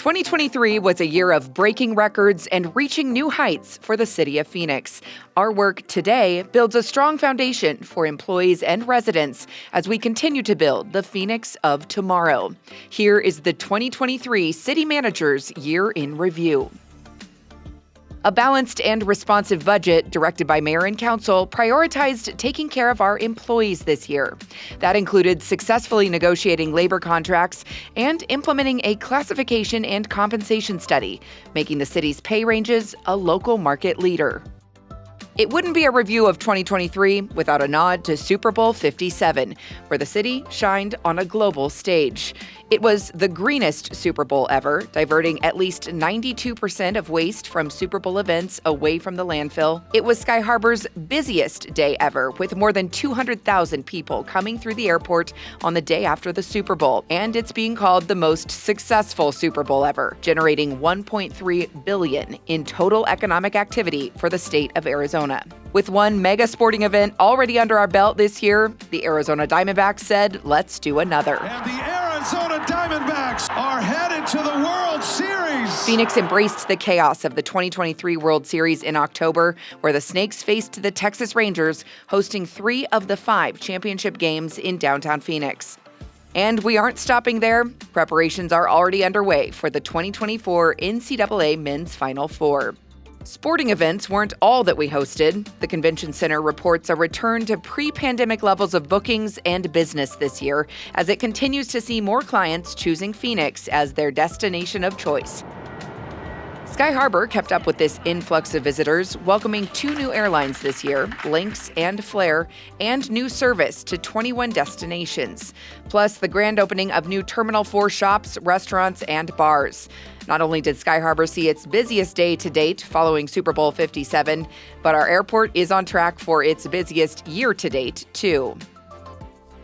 2023 was a year of breaking records and reaching new heights for the city of Phoenix. Our work today builds a strong foundation for employees and residents as we continue to build the Phoenix of tomorrow. Here is the 2023 City Manager's Year in Review. A balanced and responsive budget directed by Mayor and Council prioritized taking care of our employees this year. That included successfully negotiating labor contracts and implementing a classification and compensation study, making the city's pay ranges a local market leader. It wouldn't be a review of 2023 without a nod to Super Bowl 57, where the city shined on a global stage. It was the greenest Super Bowl ever, diverting at least 92% of waste from Super Bowl events away from the landfill. It was Sky Harbor's busiest day ever, with more than 200,000 people coming through the airport on the day after the Super Bowl. And it's being called the most successful Super Bowl ever, generating $1.3 billion in total economic activity for the state of Arizona. With one mega sporting event already under our belt this year, the Arizona Diamondbacks said, let's do another. And the Arizona Diamondbacks are headed to the World Series. Phoenix embraced the chaos of the 2023 World Series in October, where the Snakes faced the Texas Rangers, hosting 3 of the 5 championship games in downtown Phoenix. And we aren't stopping there. Preparations are already underway for the 2024 NCAA Men's Final Four. Sporting events weren't all that we hosted. The Convention Center reports a return to pre-pandemic levels of bookings and business this year, as it continues to see more clients choosing Phoenix as their destination of choice. Sky Harbor kept up with this influx of visitors, welcoming 2 new airlines this year, Lynx and Flair, and new service to 21 destinations, plus the grand opening of new Terminal 4 shops, restaurants, and bars. Not only did Sky Harbor see its busiest day to date following Super Bowl 57, but our airport is on track for its busiest year to date, too.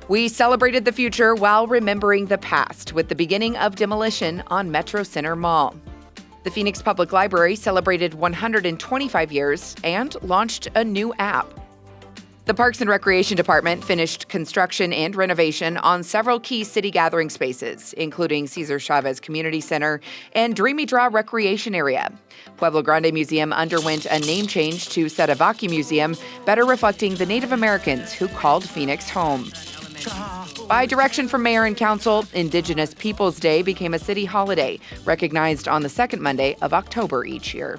We celebrated the future while remembering the past with the beginning of demolition on Metro Center Mall. The Phoenix Public Library celebrated 125 years and launched a new app. The Parks and Recreation Department finished construction and renovation on several key city gathering spaces, including Cesar Chavez Community Center and Dreamy Draw Recreation Area. Pueblo Grande Museum underwent a name change to Sedavaki Museum, better reflecting the Native Americans who called Phoenix home. By direction from Mayor and Council, Indigenous Peoples Day became a city holiday, recognized on the second Monday of October each year.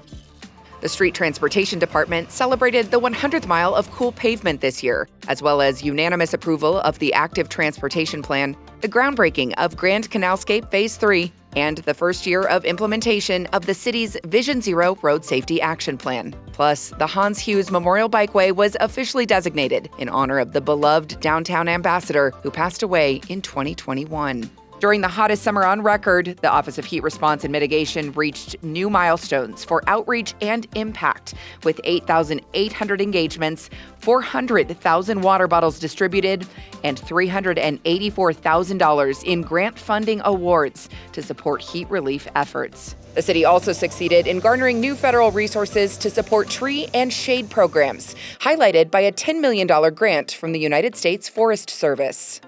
The Street Transportation Department celebrated the 100th mile of cool pavement this year, as well as unanimous approval of the Active Transportation Plan, the groundbreaking of Grand Canalscape Phase 3, and the first year of implementation of the city's Vision Zero Road Safety Action Plan. Plus, the Hans Hughes Memorial Bikeway was officially designated in honor of the beloved downtown ambassador who passed away in 2021. During the hottest summer on record, the Office of Heat Response and Mitigation reached new milestones for outreach and impact, with 8,800 engagements, 400,000 water bottles distributed, and $384,000 in grant funding awards to support heat relief efforts. The city also succeeded in garnering new federal resources to support tree and shade programs, highlighted by a $10 million grant from the United States Forest Service.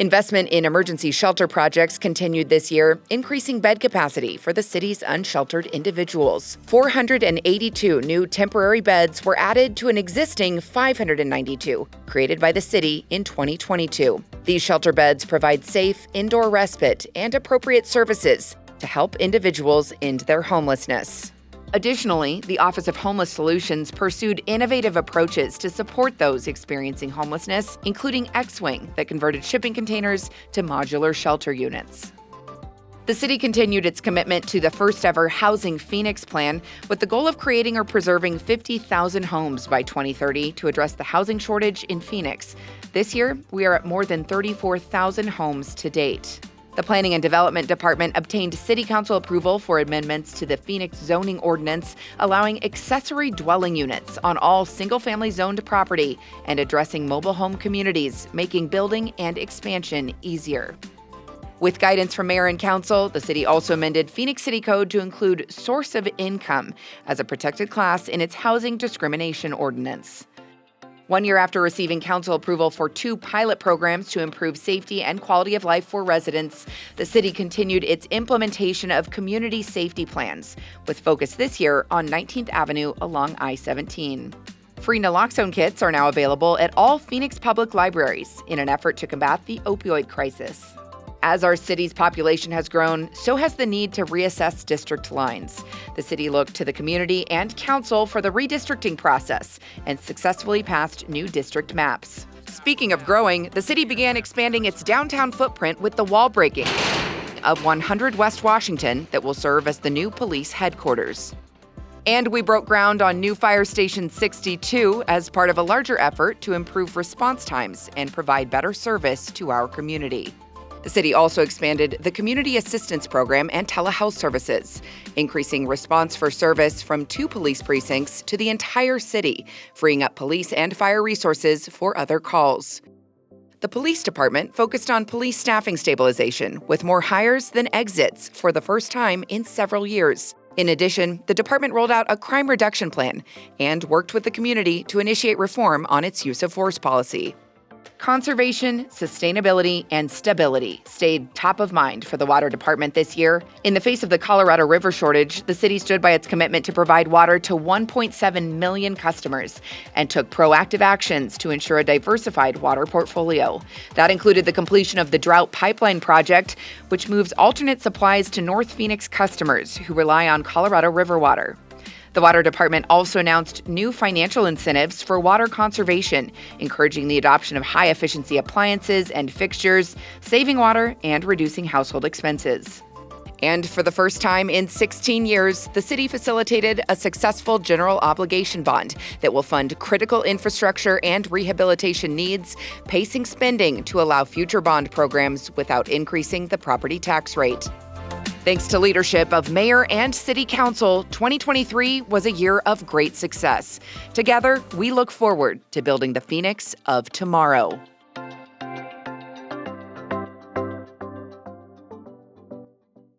Investment in emergency shelter projects continued this year, increasing bed capacity for the city's unsheltered individuals. 482 new temporary beds were added to an existing 592 created by the city in 2022. These shelter beds provide safe indoor respite and appropriate services to help individuals end their homelessness. Additionally, the Office of Homeless Solutions pursued innovative approaches to support those experiencing homelessness, including X-Wing that converted shipping containers to modular shelter units. The city continued its commitment to the first-ever Housing Phoenix plan with the goal of creating or preserving 50,000 homes by 2030 to address the housing shortage in Phoenix. This year, we are at more than 34,000 homes to date. The Planning and Development Department obtained City Council approval for amendments to the Phoenix zoning ordinance, allowing accessory dwelling units on all single-family zoned property and addressing mobile home communities, making building and expansion easier. With guidance from Mayor and Council, the city also amended Phoenix City Code to include source of income as a protected class in its housing discrimination ordinance. 1 year after receiving council approval for 2 pilot programs to improve safety and quality of life for residents, the city continued its implementation of community safety plans, with focus this year on 19th Avenue along I-17. Free naloxone kits are now available at all Phoenix public libraries in an effort to combat the opioid crisis. As our city's population has grown, so has the need to reassess district lines. The city looked to the community and council for the redistricting process and successfully passed new district maps. Speaking of growing, the city began expanding its downtown footprint with the wall breaking of 100 West Washington that will serve as the new police headquarters. And we broke ground on new Fire Station 62 as part of a larger effort to improve response times and provide better service to our community. The city also expanded the Community Assistance Program and telehealth services, increasing response for service from 2 police precincts to the entire city, freeing up police and fire resources for other calls. The police department focused on police staffing stabilization, with more hires than exits for the first time in several years. In addition, the department rolled out a crime reduction plan and worked with the community to initiate reform on its use of force policy. Conservation, sustainability, and stability stayed top of mind for the water department this year. In the face of the Colorado River shortage, the city stood by its commitment to provide water to 1.7 million customers and took proactive actions to ensure a diversified water portfolio. That included the completion of the Drought Pipeline project, which moves alternate supplies to North Phoenix customers who rely on Colorado River water. The Water Department also announced new financial incentives for water conservation, encouraging the adoption of high-efficiency appliances and fixtures, saving water and reducing household expenses. And for the first time in 16 years, the city facilitated a successful general obligation bond that will fund critical infrastructure and rehabilitation needs, pacing spending to allow future bond programs without increasing the property tax rate. Thanks to leadership of Mayor and City Council, 2023 was a year of great success. Together, we look forward to building the Phoenix of tomorrow.